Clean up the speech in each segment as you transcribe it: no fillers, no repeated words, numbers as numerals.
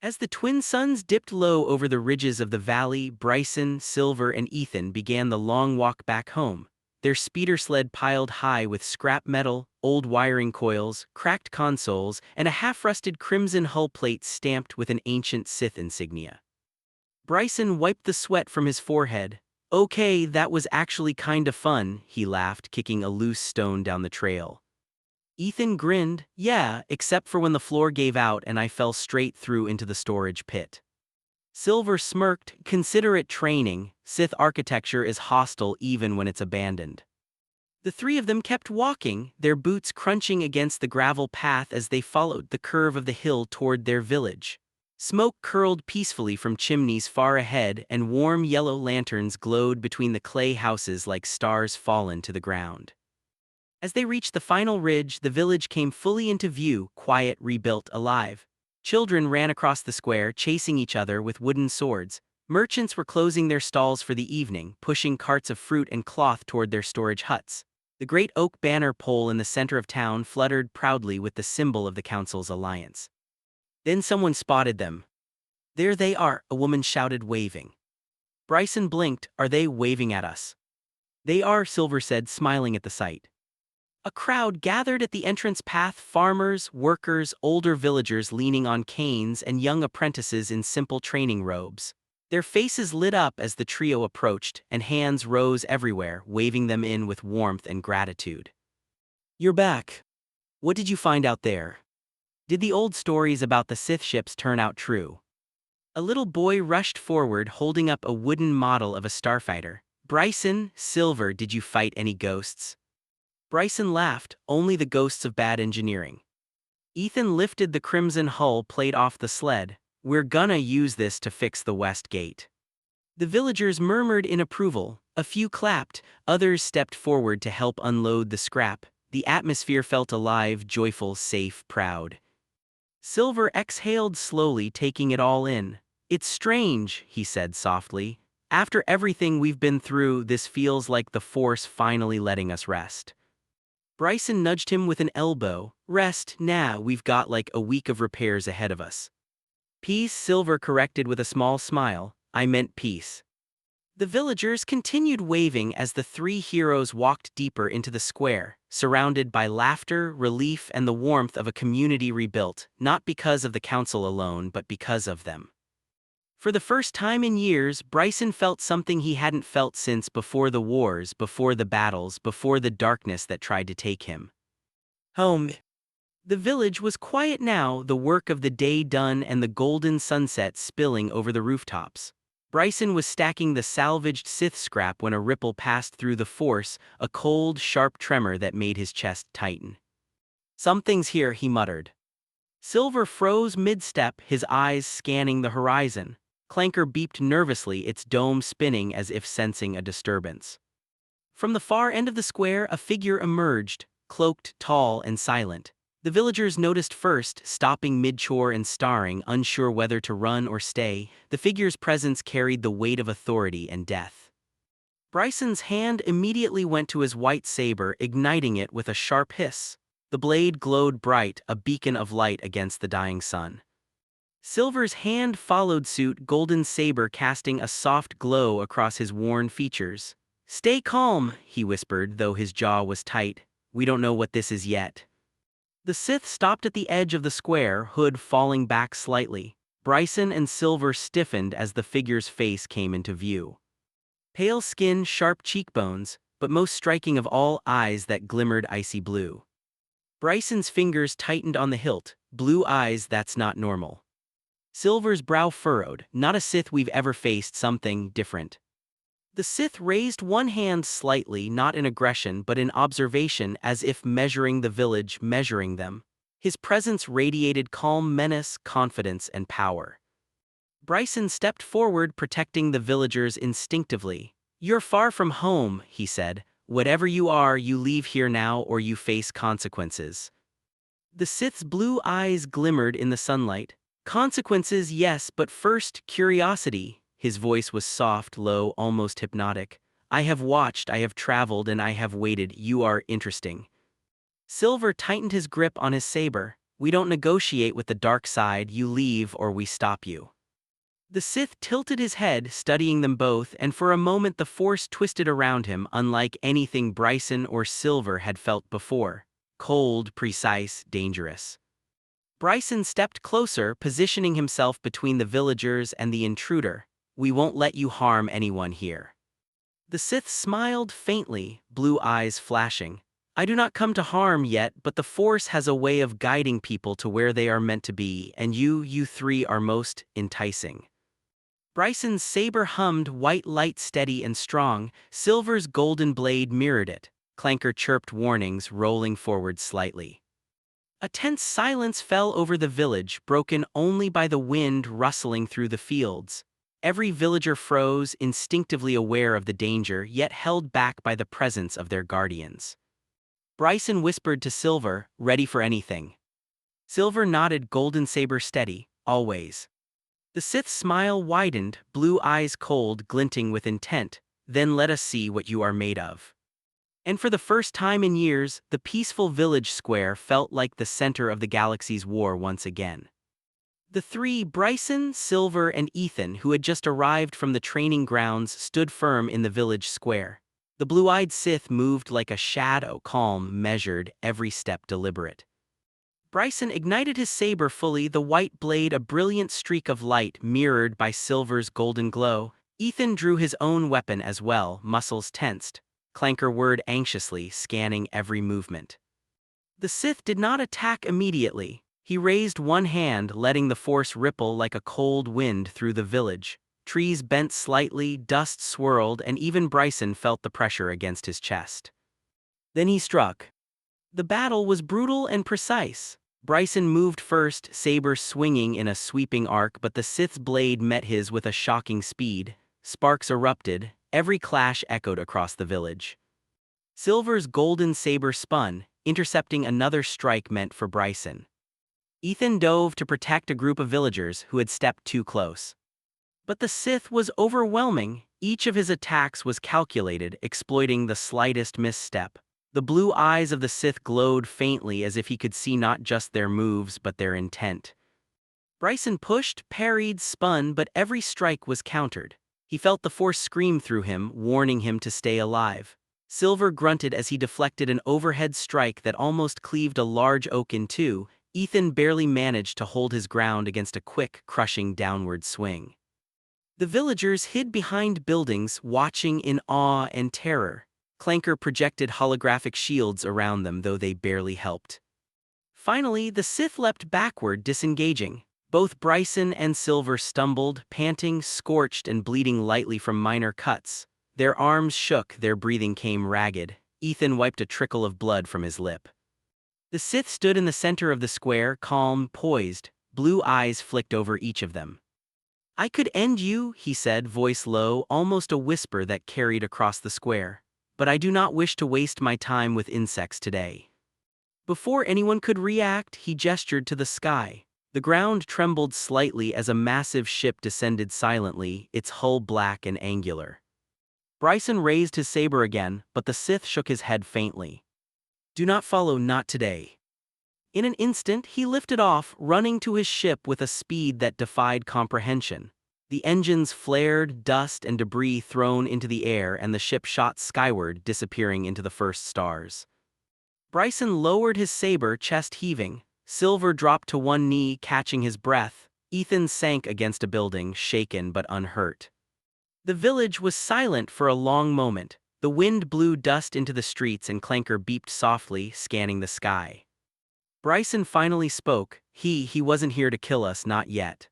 As the twin suns dipped low over the ridges of the valley, Bryson, Silver, and Ethan began the long walk back home, their speeder sled piled high with scrap metal, old wiring coils, cracked consoles, and a half-rusted crimson hull plate stamped with an ancient Sith insignia. Bryson wiped the sweat from his forehead. "Okay, that was actually kinda fun," he laughed, kicking a loose stone down the trail. Ethan grinned. "Yeah, except for when the floor gave out and I fell straight through into the storage pit." Silver smirked. "Consider it training. Sith architecture is hostile even when it's abandoned." The three of them kept walking, their boots crunching against the gravel path as they followed the curve of the hill toward their village. Smoke curled peacefully from chimneys far ahead, and warm yellow lanterns glowed between the clay houses like stars fallen to the ground. As they reached the final ridge, the village came fully into view, quiet, rebuilt, alive. Children ran across the square, chasing each other with wooden swords. Merchants were closing their stalls for the evening, pushing carts of fruit and cloth toward their storage huts. The great oak banner pole in the center of town fluttered proudly with the symbol of the council's alliance. Then someone spotted them. "There they are," a woman shouted, waving. Bryson blinked. "Are they waving at us?" "They are," Silver said, smiling at the sight. A crowd gathered at the entrance path, farmers, workers, older villagers leaning on canes, and young apprentices in simple training robes. Their faces lit up as the trio approached, and hands rose everywhere, waving them in with warmth and gratitude. "You're back. What did you find out there? Did the old stories about the Sith ships turn out true?" A little boy rushed forward, holding up a wooden model of a starfighter. "Bryson, Silver, did you fight any ghosts?" Bryson laughed. "Only the ghosts of bad engineering." Ethan lifted the crimson hull plate off the sled. "We're gonna use this to fix the west gate." The villagers murmured in approval. A few clapped, others stepped forward to help unload the scrap. The atmosphere felt alive, joyful, safe, proud. Silver exhaled slowly, taking it all in. "It's strange," he said softly. "After everything we've been through, this feels like the Force finally letting us rest." Bryson nudged him with an elbow. "Rest, nah, we've got like a week of repairs ahead of us." "Peace," Silver corrected with a small smile. "I meant peace." The villagers continued waving as the three heroes walked deeper into the square, surrounded by laughter, relief, and the warmth of a community rebuilt, not because of the council alone but because of them. For the first time in years, Bryson felt something he hadn't felt since before the wars, before the battles, before the darkness that tried to take him. Home. The village was quiet now, the work of the day done and the golden sunset spilling over the rooftops. Bryson was stacking the salvaged Sith scrap when a ripple passed through the Force, a cold, sharp tremor that made his chest tighten. "Something's here," he muttered. Silver froze mid-step, his eyes scanning the horizon. Clanker beeped nervously, its dome spinning as if sensing a disturbance. From the far end of the square, a figure emerged, cloaked, tall, and silent. The villagers noticed first, stopping mid-chore and staring, unsure whether to run or stay. The figure's presence carried the weight of authority and death. Bryson's hand immediately went to his white saber, igniting it with a sharp hiss. The blade glowed bright, a beacon of light against the dying sun. Silver's hand followed suit, golden saber casting a soft glow across his worn features. "Stay calm," he whispered, though his jaw was tight. "We don't know what this is yet." The Sith stopped at the edge of the square, hood falling back slightly. Bryson and Silver stiffened as the figure's face came into view. Pale skin, sharp cheekbones, but most striking of all, eyes that glimmered icy blue. Bryson's fingers tightened on the hilt. "Blue eyes, that's not normal." Silver's brow furrowed. "Not a Sith we've ever faced, something different." The Sith raised one hand slightly, not in aggression but in observation, as if measuring the village, measuring them. His presence radiated calm menace, confidence, and power. Bryson stepped forward, protecting the villagers instinctively. "You're far from home," he said. "Whatever you are, you leave here now or you face consequences." The Sith's blue eyes glimmered in the sunlight. "Consequences, yes, but first, curiosity." His voice was soft, low, almost hypnotic. "I have watched, I have traveled, and I have waited. You are interesting." Silver tightened his grip on his saber. We don't negotiate with the dark side, you leave or we stop you. The Sith tilted his head, studying them both, and for a moment the Force twisted around him unlike anything Bryson or Silver had felt before. Cold, precise, dangerous. Bryson stepped closer, positioning himself between the villagers and the intruder. We won't let you harm anyone here. The Sith smiled faintly, blue eyes flashing. I do not come to harm yet, but the Force has a way of guiding people to where they are meant to be, and you three are most enticing. Bryson's saber hummed, white light steady and strong, Silver's golden blade mirrored it. Clanker chirped warnings, rolling forward slightly. A tense silence fell over the village, broken only by the wind rustling through the fields. Every villager froze, instinctively aware of the danger, yet held back by the presence of their guardians. Bryson whispered to Silver, ready for anything. Silver nodded, golden saber steady, always. The Sith's smile widened, blue eyes cold, glinting with intent. Then let us see what you are made of. And for the first time in years, the peaceful village square felt like the center of the galaxy's war once again. The three, Bryson, Silver, and Ethan, who had just arrived from the training grounds, stood firm in the village square. The blue-eyed Sith moved like a shadow, calm, measured, every step deliberate. Bryson ignited his saber fully, the white blade a brilliant streak of light mirrored by Silver's golden glow. Ethan drew his own weapon as well, muscles tensed. Clanker whirred anxiously, scanning every movement. The Sith did not attack immediately. He raised one hand, letting the Force ripple like a cold wind through the village. Trees bent slightly, dust swirled, and even Bryson felt the pressure against his chest. Then he struck. The battle was brutal and precise. Bryson moved first, saber swinging in a sweeping arc, but the Sith's blade met his with a shocking speed. Sparks erupted, every clash echoed across the village. Silver's golden saber spun, intercepting another strike meant for Bryson. Ethan dove to protect a group of villagers who had stepped too close. But the Sith was overwhelming. Each of his attacks was calculated, exploiting the slightest misstep. The blue eyes of the Sith glowed faintly as if he could see not just their moves but their intent. Bryson pushed, parried, spun, but every strike was countered. He felt the Force scream through him, warning him to stay alive. Silver grunted as he deflected an overhead strike that almost cleaved a large oak in two. Ethan barely managed to hold his ground against a quick, crushing downward swing. The villagers hid behind buildings, watching in awe and terror. Clanker projected holographic shields around them, though they barely helped. Finally, the Sith leapt backward, disengaging. Both Bryson and Silver stumbled, panting, scorched and bleeding lightly from minor cuts. Their arms shook, their breathing came ragged. Ethan wiped a trickle of blood from his lip. The Sith stood in the center of the square, calm, poised. Blue eyes flicked over each of them. I could end you, he said, voice low, almost a whisper that carried across the square. But I do not wish to waste my time with insects today. Before anyone could react, he gestured to the sky. The ground trembled slightly as a massive ship descended silently, its hull black and angular. Bryson raised his saber again, but the Sith shook his head faintly. Do not follow, not today. In an instant, he lifted off, running to his ship with a speed that defied comprehension. The engines flared, dust and debris thrown into the air, and the ship shot skyward, disappearing into the first stars. Bryson lowered his saber, chest heaving. Silver dropped to one knee, catching his breath. Ethan sank against a building, shaken but unhurt. The village was silent for a long moment. The wind blew dust into the streets and Clanker beeped softly, scanning the sky. Bryson finally spoke. He wasn't here to kill us, not yet.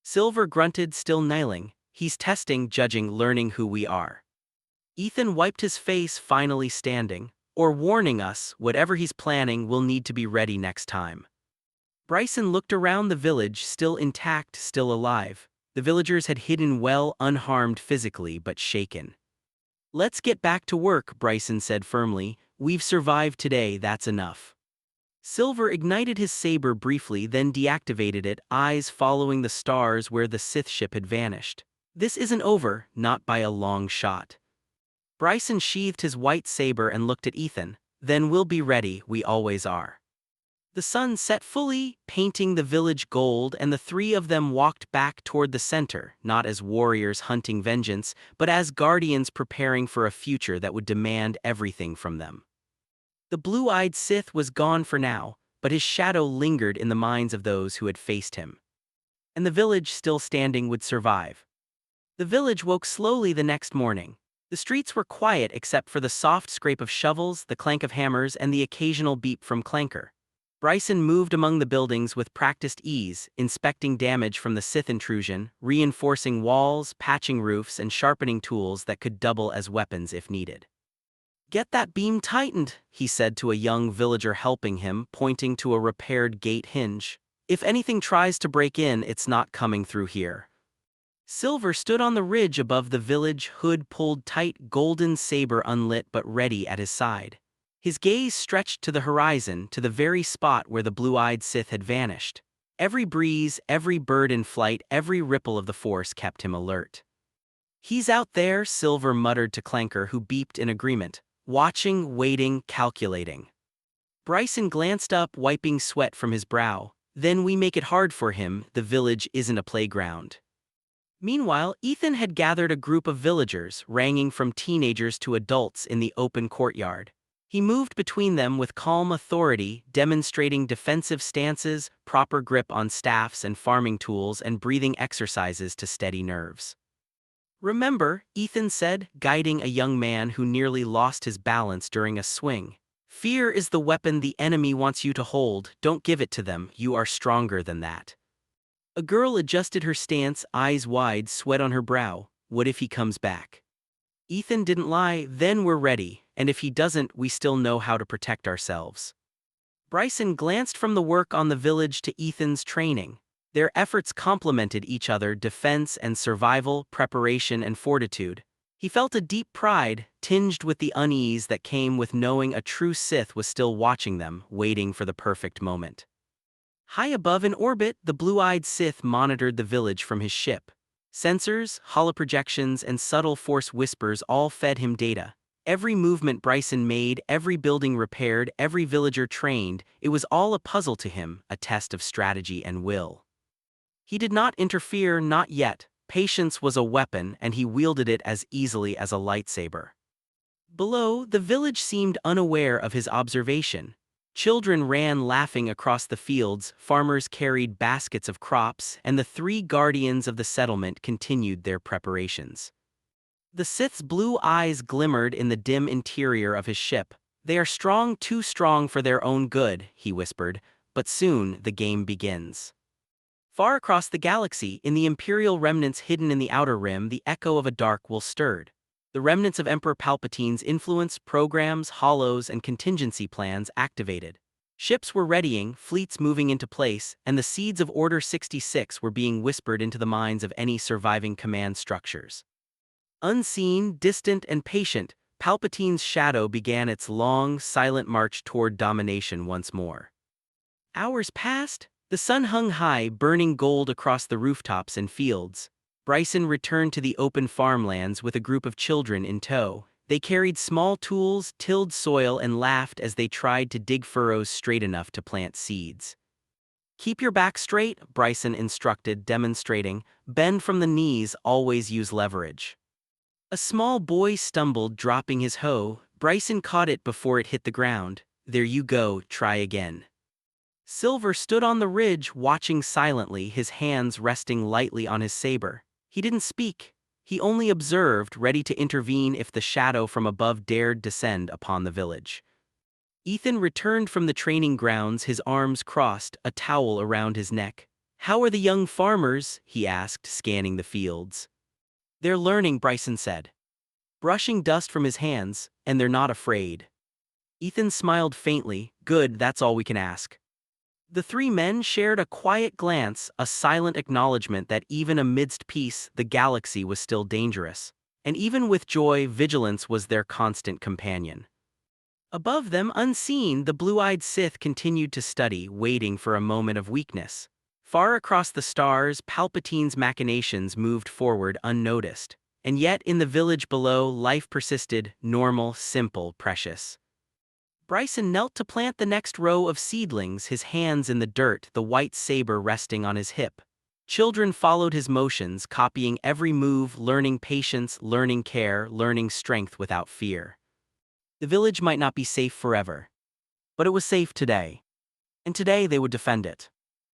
Silver grunted, still kneeling. He's testing, judging, learning who we are. Ethan wiped his face, finally standing. Or warning us, whatever he's planning, we'll need to be ready next time. Bryson looked around the village, still intact, still alive. The villagers had hidden well, unharmed physically, but shaken. Let's get back to work, Bryson said firmly. We've survived today, that's enough. Silver ignited his saber briefly, then deactivated it, eyes following the stars where the Sith ship had vanished. This isn't over, not by a long shot. Bryson sheathed his white saber and looked at Ethan. Then we'll be ready, we always are. The sun set fully, painting the village gold, and the three of them walked back toward the center, not as warriors hunting vengeance, but as guardians preparing for a future that would demand everything from them. The blue-eyed Sith was gone for now, but his shadow lingered in the minds of those who had faced him. And the village still standing would survive. The village woke slowly the next morning. The streets were quiet except for the soft scrape of shovels, the clank of hammers, and the occasional beep from Clanker. Bryson moved among the buildings with practiced ease, inspecting damage from the Sith intrusion, reinforcing walls, patching roofs, and sharpening tools that could double as weapons if needed. "Get that beam tightened," he said to a young villager helping him, pointing to a repaired gate hinge. "If anything tries to break in, it's not coming through here." Silver stood on the ridge above the village, hood pulled tight, golden saber unlit but ready at his side. His gaze stretched to the horizon, to the very spot where the blue-eyed Sith had vanished. Every breeze, every bird in flight, every ripple of the Force kept him alert. "He's out there," Silver muttered to Clanker, who beeped in agreement. "Watching, waiting, calculating." Bryson glanced up, wiping sweat from his brow. "Then we make it hard for him. The village isn't a playground." Meanwhile, Ethan had gathered a group of villagers, ranging from teenagers to adults, in the open courtyard. He moved between them with calm authority, demonstrating defensive stances, proper grip on staffs and farming tools, and breathing exercises to steady nerves. "Remember," Ethan said, guiding a young man who nearly lost his balance during a swing. "Fear is the weapon the enemy wants you to hold. Don't give it to them. You are stronger than that." A girl adjusted her stance, eyes wide, sweat on her brow. "What if he comes back?" Ethan didn't lie. "Then we're ready, and if he doesn't, we still know how to protect ourselves." Bryson glanced from the work on the village to Ethan's training. Their efforts complemented each other: defense and survival, preparation and fortitude. He felt a deep pride, tinged with the unease that came with knowing a true Sith was still watching them, waiting for the perfect moment. High above in orbit, the blue-eyed Sith monitored the village from his ship. Sensors, holoprojections, and subtle Force whispers all fed him data. Every movement Bryson made, every building repaired, every villager trained, it was all a puzzle to him, a test of strategy and will. He did not interfere, not yet. Patience was a weapon, and he wielded it as easily as a lightsaber. Below, the village seemed unaware of his observation. Children ran laughing across the fields, farmers carried baskets of crops, and the three guardians of the settlement continued their preparations. The Sith's blue eyes glimmered in the dim interior of his ship. "They are strong, too strong for their own good," he whispered, "but soon the game begins." Far across the galaxy, in the Imperial remnants hidden in the Outer Rim, the echo of a dark will stirred. The remnants of Emperor Palpatine's influence, programs, hollows, and contingency plans activated. Ships were readying, fleets moving into place, and the seeds of Order 66 were being whispered into the minds of any surviving command structures. Unseen, distant, and patient, Palpatine's shadow began its long, silent march toward domination once more. Hours passed. The sun hung high, burning gold across the rooftops and fields. Bryson returned to the open farmlands with a group of children in tow. They carried small tools, tilled soil, and laughed as they tried to dig furrows straight enough to plant seeds. "Keep your back straight," Bryson instructed, demonstrating. "Bend from the knees, always use leverage." A small boy stumbled, dropping his hoe. Bryson caught it before it hit the ground. "There you go, try again." Silver stood on the ridge, watching silently, his hands resting lightly on his saber. He didn't speak. He only observed, ready to intervene if the shadow from above dared descend upon the village. Ethan returned from the training grounds, his arms crossed, a towel around his neck. "How are the young farmers?" he asked, scanning the fields. "They're learning," Bryson said, brushing dust from his hands, "and they're not afraid." Ethan smiled faintly. "Good, that's all we can ask." The three men shared a quiet glance, a silent acknowledgement that even amidst peace, the galaxy was still dangerous. And even with joy, vigilance was their constant companion. Above them, unseen, the blue-eyed Sith continued to study, waiting for a moment of weakness. Far across the stars, Palpatine's machinations moved forward unnoticed. And yet, in the village below, life persisted, normal, simple, precious. Bryson knelt to plant the next row of seedlings, his hands in the dirt, the white saber resting on his hip. Children followed his motions, copying every move, learning patience, learning care, learning strength without fear. The village might not be safe forever, but it was safe today, and today they would defend it.